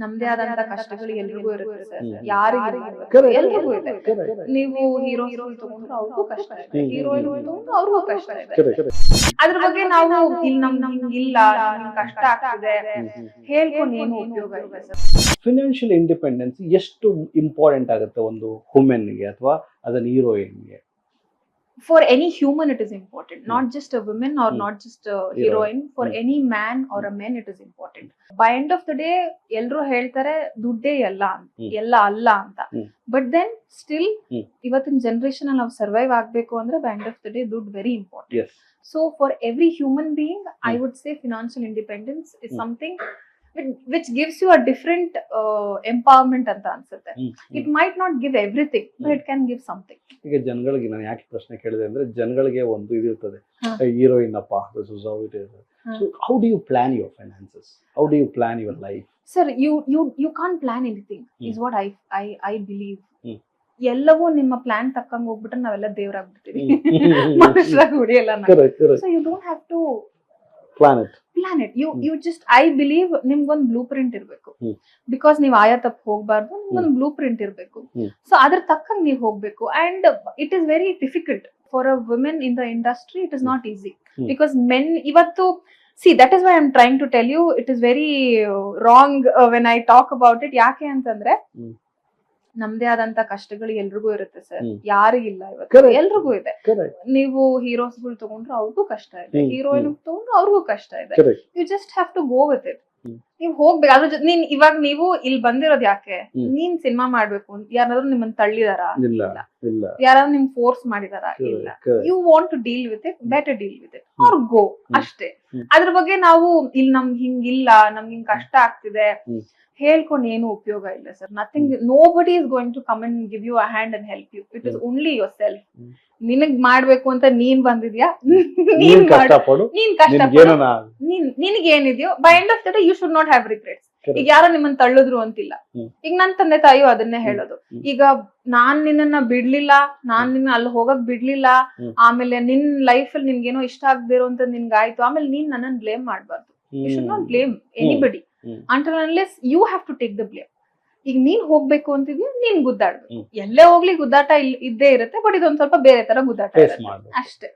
ನಮ್ದೇ ಆದಂತ ಕಷ್ಟಗಳು ಎಲ್ರಿಗೂ ಇರುತ್ತೆ ಸರ್. ಹ್ಮ್. ಯಾರಿಗೂ Correct. ಎಲ್ರಿಗೂ ಇದೆ. Correct. ನೀವು ಹೀರೋ ತಗೊಂಡ್ರು ಅವ್ರಿಗೂ ಕಷ್ಟ ಇದೆ, ಹೀರೋಯಿನ್ ತಗೊಂಡ್ರು ಅವ್ರಿಗೂ ಕಷ್ಟ ಇದೆ. Correct. ಅದ್ರ ಬಗ್ಗೆ ನಾವು ಇಲ್ಲಿ ನಮ್ಗಿಲ್ಲ, ನಮ್ಗೆ ಕಷ್ಟ ಆಗ್ತಿದೆ ಹೇಳ್ಕೊಂಡು ಏನು ಉಪಯೋಗ ಇಲ್ಲ ಸರ್. ಫಿನಾನ್ಷಿಯಲ್ ಇಂಡಿಪೆಂಡೆನ್ಸ್ ಎಷ್ಟು ಇಂಪಾರ್ಟೆಂಟ್ ಆಗುತ್ತೆ ಒಂದು ವುಮೆನ್ಗೆ ಅಥವಾ ಅದನ್ನ ಹೀರೋಯಿನ್ಗೆ? For any human it is important, not just a woman or not just a heroine. For any man or a man it is important. By end of the day ಎಲ್ರು ಹೇಳ್ತಾರೆ ದುಡ್ಡೇ ಎಲ್ಲ ಎಲ್ಲ ಅಲ್ಲ ಅಂತ. But then still ಇವತ್ತಿನ generation ಅಲ್ಲಿ ನಾವು ಸರ್ವೈವ್ ಆಗ್ಬೇಕು ಅಂದ್ರೆ by end of the day ದುಡ್ಡು very important. Yes. So for every human being I would say financial independence is something which gives you a different empowerment ಅಂತ ಅನ್ಸುತ್ತೆ. It might not give everything but it can give something. ಈಗ ಜನಗಳಿಗೆ ನಾನು ಯಾಕೆ ಪ್ರಶ್ನೆ ಕೇಳಿದೆ ಅಂದ್ರೆ ಜನಗಳಿಗೆ ಒಂದು ಇದಿರ್ತದೆ, ಹೀರೋಯಿನ್ ಅಪ್ಪ, this is how it is. So how do you plan your finances? How do you plan your life? Sir, you can't plan anything is what I believe. ಎಲ್ಲವೂ ನಿಮ್ಮ ಪ್ಲಾನ್ ತಕ್ಕಂಗ್ ಹೋಗ್ಬಿಟ್ರೆ ನಾವೆಲ್ಲ ದೇವರಾಗ್ಬಿಡ್ತೀವಿ, ಮನುಷ್ಯರಾಗಿ ಉಳಿಯಲ್ಲ ನಾವು. So you don't have to plan it. You just I believe ನಿಮ್ಗೊಂದು blue print ಇರ್ಬೇಕು. Because ನೀವು ಆಯಾ ತಪ್ಪು ಹೋಗ್ಬಾರ್ದು, ನಿಮ್ಗೊಂದು ಬ್ಲೂ ಪ್ರಿಂಟ್ ಇರ್ಬೇಕು. ಸೊ ಅದ್ರ ತಕ್ಕಂಗ್ ನೀವು ಹೋಗ್ಬೇಕು. And it is very difficult for a women in the industry. It is not easy because men ಇವತ್ತು see that is why I'm trying to tell you it is very wrong when I talk about it. ಯಾಕೆ ಅಂತಂದ್ರೆ ನಮ್ದೇ ಆದಂತ ಕಷ್ಟಗಳು ಎಲ್ರಿಗೂ ಇರುತ್ತೆ sir, ಯಾರಿಗಿಲ್ಲ ಇವತ್ತು, ಎಲ್ರಿಗೂ ಇದೆ. ನೀವು ಹೀರೋಸ್ಗಳು ತಗೊಂಡ್ರು ಅವ್ರಿಗೂ ಕಷ್ಟ ಇದೆ, ಹೀರೋಯಿನ್ ತಗೊಂಡ್ರು ಅವ್ರಿಗೂ ಕಷ್ಟ ಇದೆ. You just have to go with it. ನೀವ್ ಹೋಗ್ಬೇಕು. ಅದ್ರ ಜೊತೆ ಇವಾಗ ನೀವು ಇಲ್ಲಿ ಬಂದಿರೋದ್ ಯಾಕೆ? ನೀನ್ ಸಿನಿಮಾ ಮಾಡ್ಬೇಕು ಅಂತ ಯಾರಾದ್ರೂ ನಿಮ್ಮನ್ನ ತಳ್ಳಿದಾರ? ಇಲ್ಲ. ಯಾರಾದ್ರೂ ನಿಮ್ ಫೋರ್ಸ್ ಮಾಡಿದಾರ? ಇಲ್ಲ. You want to deal with it, better deal with it or go ಅಷ್ಟೇ. ಅದ್ರ ಬಗ್ಗೆ ನಾವು ಇಲ್ಲಿ ನಮ್ಗೆ ಹಿಂಗಿಲ್ಲ, ನಮ್ಗೆ ಹಿಂಗ್ ಕಷ್ಟ ಆಗ್ತಿದೆ ಹೇಳ್ಕೊಂಡು ಏನು ಉಪಯೋಗ ಇಲ್ಲ sir. Nothing, nobody is going to come and give you a hand and help you. It is only yourself. ನಿನಗ್ ಮಾಡ್ಬೇಕು ಅಂತ ನೀನ್ ಬಂದಿದ್ಯಾ, ನೀನ್ ಕಷ್ಟಪಡು, ನಿನಗೆ ಏನಿದೆಯೋ by end of the day you should not have regrets. ಈಗ ಯಾರೋ ನಿಮ್ಮನ್ನ ತಳ್ಳಿದ್ರು ಅಂತಿಲ್ಲ. ಈಗ ನನ್ ತಂದೆ ತಾಯಿಯು ಅದನ್ನೇ ಹೇಳೋದು. ಈಗ ನಾನ್ ನಿನ್ನ ಬಿಡ್ಲಿಲ್ಲ, ನಾನ್ ನಿನ್ನ ಅಲ್ಲಿ ಹೋಗಕ್ ಬಿಡ್ಲಿಲ್ಲ, ಆಮೇಲೆ ನಿನ್ ಲೈಫ್ ಅಲ್ಲಿ ನಿನ್ಗೇನೋ ಇಷ್ಟ ಆಗದಿರೋ ಅಂತ ನಿನ್ಗಾಯ್ತು, ಆಮೇಲೆ ನೀನ್ ನನ್ನನ್ ಬ್ಲೇಮ್ ಮಾಡ್ಬಾರ್ದು. You should not blame anybody until unless you have to take the blame. ಈಗ ನೀನ್ ಹೋಗ್ಬೇಕು ಅಂತಿದ್ಯಾ, ನೀನ್ ಗುದ್ದಾಡ್ಬೇಕು. ಎಲ್ಲೇ ಹೋಗ್ಲಿ ಗುದ್ದಾಟ ಇದ್ದೇ ಇರುತ್ತೆ, ಬಟ್ ಇದೊಂದ್ ಸ್ವಲ್ಪ ಬೇರೆ ತರ ಗುದ್ದಾಟ ಇರುತ್ತೆ ಅಷ್ಟೇ.